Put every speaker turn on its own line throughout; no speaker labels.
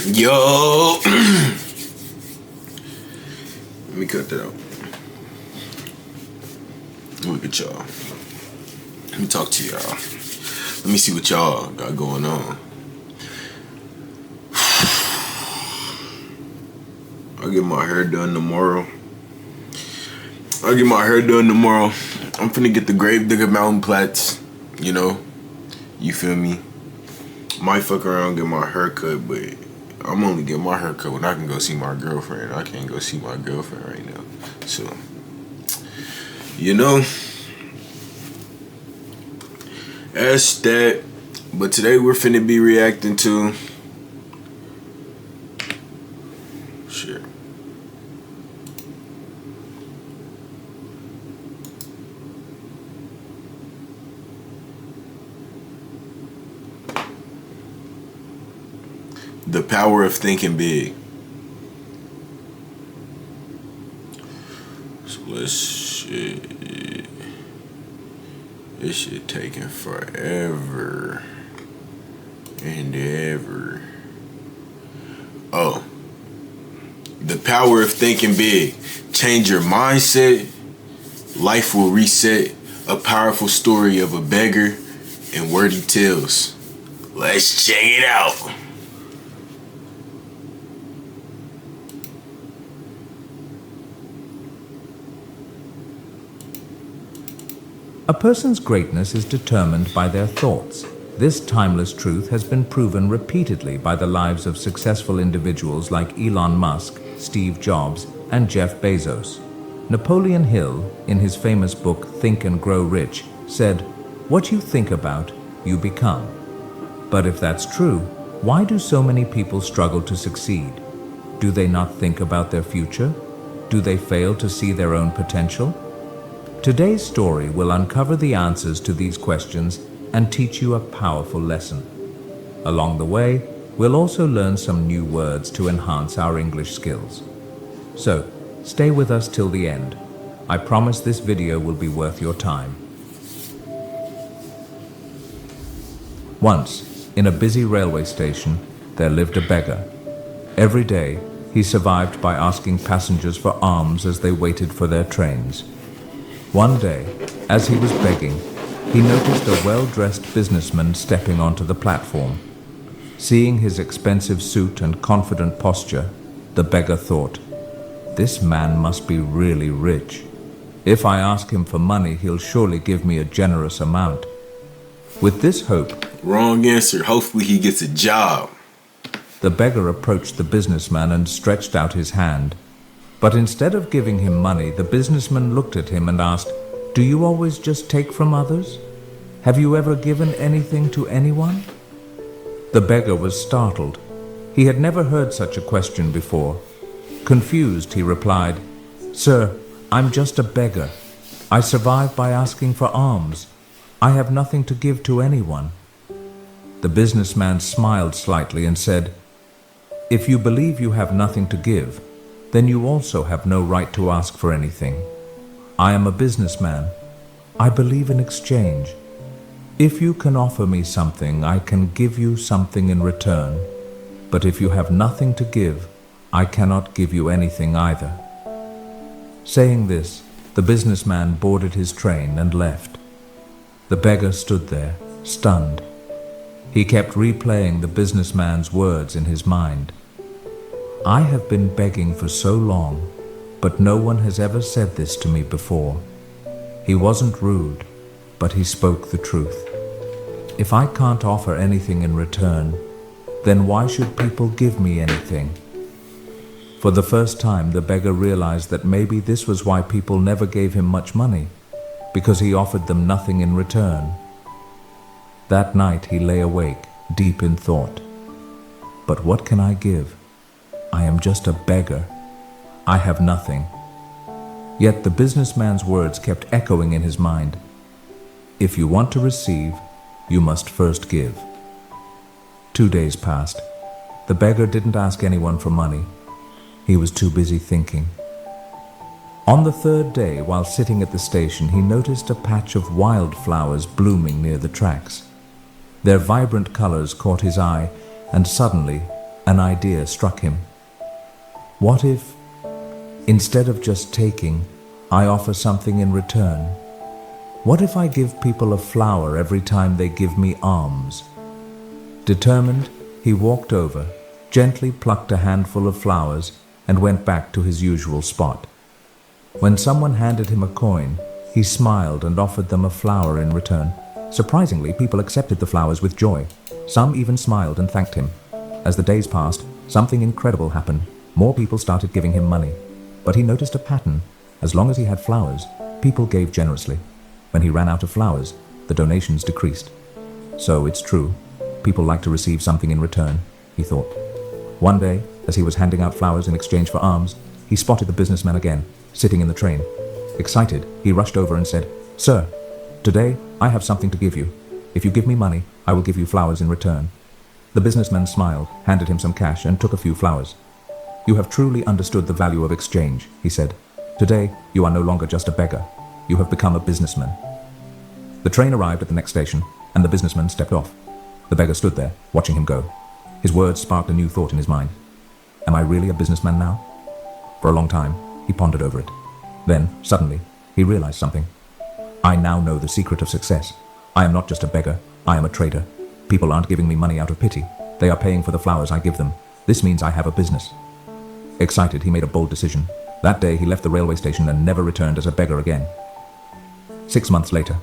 Yo, let me cut that out. Look at y'all. Let me talk to y'all. Let me see what y'all got going on. I'll get my hair done tomorrow. I'm finna get the Gravedigger Mountain Plats. You know, you feel me? Might fuck around and get my hair cut, but I'm only getting my hair cut when I can go see my girlfriend. I can't go see my girlfriend right now. So, you know, that's that. But today we're finna be reacting to shit. The power of thinking big. So let's shit. This shit taking forever and ever. Oh. The power of thinking big. Change your mindset. Life will reset. A powerful story of a beggar and wordy tales. Let's check it out.
A person's greatness is determined by their thoughts. This timeless truth has been proven repeatedly by the lives of successful individuals like Elon Musk, Steve Jobs, and Jeff Bezos. Napoleon Hill, in his famous book Think and Grow Rich, said, "What you think about, you become." But if that's true, why do so many people struggle to succeed? Do they not think about their future? Do they fail to see their own potential? Today's story will uncover the answers to these questions and teach you a powerful lesson. Along the way, we'll also learn some new words to enhance our English skills. So, stay with us till the end. I promise this video will be worth your time. Once, in a busy railway station, there lived a beggar. Every day, he survived by asking passengers for alms as they waited for their trains. One day, as he was begging, he noticed a well-dressed businessman stepping onto the platform. Seeing his expensive suit and confident posture, the beggar thought, "This man must be really rich. If I ask him for money, he'll surely give me a generous amount." With this hope,
Wrong answer. Hopefully he gets a job.
the beggar approached the businessman and stretched out his hand. But instead of giving him money, the businessman looked at him and asked, "Do you always just take from others? Have you ever given anything to anyone?" The beggar was startled. He had never heard such a question before. Confused, he replied, "Sir, I'm just a beggar. I survive by asking for alms. I have nothing to give to anyone." The businessman smiled slightly and said, "If you believe you have nothing to give, then you also have no right to ask for anything. I am a businessman. I believe in exchange. If you can offer me something, I can give you something in return. But if you have nothing to give, I cannot give you anything either." Saying this, the businessman boarded his train and left. The beggar stood there, stunned. He kept replaying the businessman's words in his mind. "I have been begging for so long, but no one has ever said this to me before." He wasn't rude, but he spoke the truth. If I can't offer anything in return, then why should people give me anything? For the first time, the beggar realized that maybe this was why people never gave him much money, because he offered them nothing in return. That night he lay awake, deep in thought. But what can I give? I am just a beggar. I have nothing. Yet the businessman's words kept echoing in his mind. If you want to receive, you must first give. 2 days passed. The beggar didn't ask anyone for money. He was too busy thinking. On the third day, while sitting at the station, he noticed a patch of wildflowers blooming near the tracks. Their vibrant colors caught his eye, and suddenly An idea struck him. What if, instead of just taking, I offer something in return? What if I give people a flower every time they give me alms? Determined, he walked over, gently plucked a handful of flowers, and went back to his usual spot. When someone handed him a coin, he smiled and offered them a flower in return. Surprisingly, people accepted the flowers with joy. Some even smiled and thanked him. As the days passed, something incredible happened. More people started giving him money. But he noticed a pattern. As long as he had flowers, people gave generously. When he ran out of flowers, the donations decreased. So it's true. People like to receive something in return, he thought. One day, as he was handing out flowers in exchange for alms, he spotted the businessman again, sitting in the train. Excited, he rushed over and said, "Sir, today I have something to give you. If you give me money, I will give you flowers in return." The businessman smiled, handed him some cash, and took a few flowers. "You have truly understood the value of exchange," he said. "Today, you are no longer just a beggar. You have become a businessman." The train arrived at the next station, and the businessman stepped off. The beggar stood there, watching him go. His words sparked a new thought in his mind. Am I really a businessman now? For a long time, he pondered over it. Then, suddenly, he realized something. I now know the secret of success. I am not just a beggar, I am a trader. People aren't giving me money out of pity. They are paying for the flowers I give them. This means I have a business. Excited, he made a bold decision. That day, he left the railway station and never returned as a beggar again. 6 months later.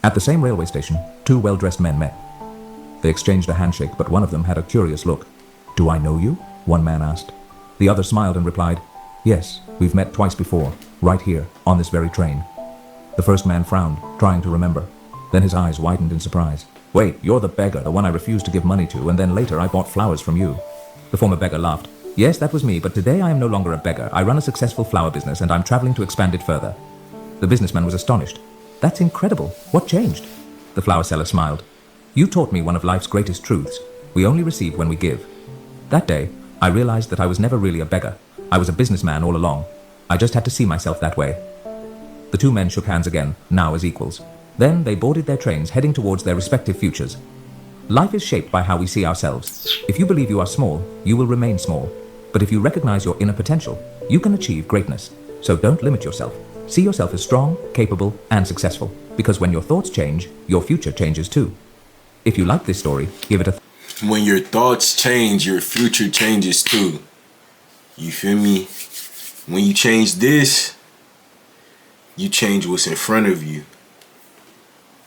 At the same railway station, two well-dressed men met. They exchanged a handshake, but one of them had a curious look. "Do I know you?" one man asked. The other smiled and replied, "Yes, we've met twice before, right here, on this very train." The first man frowned, trying to remember. Then his eyes widened in surprise. "Wait, you're the beggar, the one I refused to give money to, and then later I bought flowers from you." The former beggar laughed. "Yes, that was me, but today I am no longer a beggar. I run a successful flower business, and I'm traveling to expand it further." The businessman was astonished. "That's incredible. What changed?" The flower seller smiled. "You taught me one of life's greatest truths. We only receive when we give." That day, I realized that I was never really a beggar. I was a businessman all along. I just had to see myself that way. The two men shook hands again, now as equals. Then they boarded their trains, heading towards their respective futures. Life is shaped by how we see ourselves. If you believe you are small, you will remain small. But if you recognize your inner potential, you can achieve greatness. So don't limit yourself. See yourself as strong, capable, and successful. Because when your thoughts change, your future changes too. If you like this story, give it a
When your thoughts change, your future changes too. You feel me? When you change this, you change what's in front of you.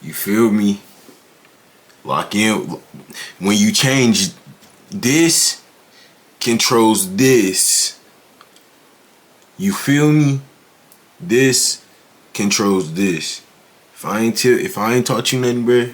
You feel me? Lock in. When you change this, controls this. You feel me? This controls this. If I ain't taught you nothing, bruh,